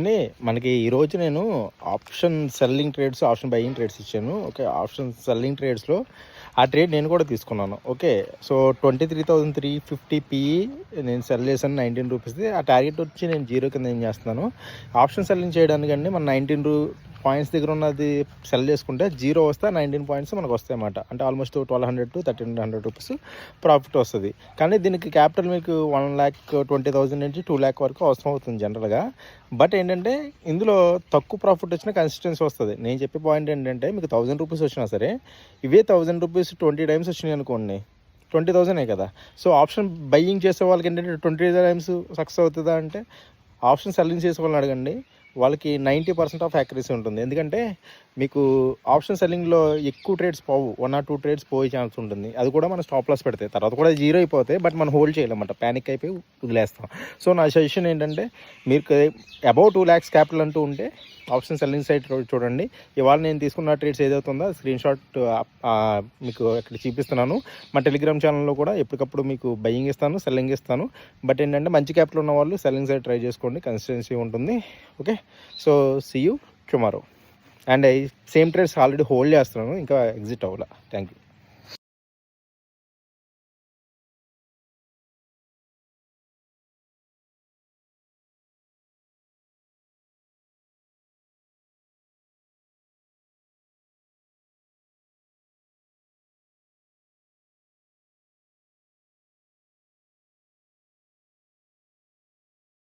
అండి మనకి ఈరోజు నేను option selling trades, option buying trades ఇచ్చాను. ఓకే, ఆప్షన్ సెల్లింగ్ ట్రేడ్స్లో ఆ ట్రేడ్ నేను కూడా తీసుకున్నాను. ఓకే, సో 23,350 పిఈ నేను సెల్ చేశాను 19 రూపీస్ది. ఆ టార్గెట్ వచ్చి నేను జీరో కింద ఏం చేస్తున్నాను, ఆప్షన్ సెల్లింగ్ చేయడానికి అండి మన 19 పాయింట్స్ దగ్గర ఉన్నది సెల్ చేసుకుంటే జీరో వస్తే 19 పాయింట్స్ మనకు వస్తాయి అన్నమాట. అంటే ఆల్మోస్ట్ 1200 to 1300 రూపీస్ ప్రాఫిట్ వస్తుంది. కానీ దీనికి క్యాపిటల్ మీకు 1,20,000 నుంచి 2 lakh వరకు అవసరం అవుతుంది జనరల్గా. బట్ ఏంటంటే ఇందులో తక్కువ ప్రాఫిట్ వచ్చిన కన్సిస్టెన్సీ వస్తుంది. నేను చెప్పే పాయింట్ ఏంటంటే మీకు 1000 రూపీస్ వచ్చినా సరే ఇవే 1000 రూపీస్ 20 టైమ్స్ వచ్చినాయి అనుకోండి, 20,000 కదా. సో ఆప్షన్ బయ్యింగ్ చేసే వాళ్ళకి ఏంటంటే 20 టైమ్స్ సక్సెస్ అవుతుందా అంటే, ఆప్షన్ సెల్లింగ్ చేసే వాళ్ళని అడగండి, వాళ్ళకి 90% ఆఫ్ యాక్యురసీ ఉంటుంది. ఎందుకంటే మీకు ఆప్షన్ సెల్లింగ్లో ఎక్కువ ట్రేడ్స్ పోవు, 1 or 2 ట్రేడ్స్ పోయే ఛాన్స్ ఉంటుంది. అది కూడా మనం స్టాప్ లాస్ పెడతాయి, తర్వాత కూడా జీరో అయిపోతాయి. బట్ మనం హోల్డ్ చేయలేమంట, ప్యానిక్ అయిపోయి వదిలేస్తాం. సో నా సజెషన్ ఏంటంటే, మీరు అబౌవ్ 2 lakhs క్యాపిటల్ అంటూ ఉంటే ఆప్షన్ సెల్లింగ్ సైట్ చూడండి. ఇవాళ నేను తీసుకున్న ట్రేడ్స్ ఏదవుతుందో స్క్రీన్ షాట్ మీకు ఇక్కడ చూపిస్తున్నాను. మా టెలిగ్రామ్ ఛానల్లో కూడా ఎప్పటికప్పుడు మీకు బయింగ్ ఇస్తాను, సెల్లింగ్ ఇస్తాను. బట్ ఏంటంటే మంచి క్యాపిటల్ ఉన్న వాళ్ళు సెల్లింగ్ సైడ్ ట్రై చేసుకోండి, కన్సిస్టెన్సీ ఉంటుంది. Okay, so see you tomorrow. And same trades already hold చేస్తున్నాను, ఇంకా ఎగ్జిట్ అవ్వాలా. Thank you.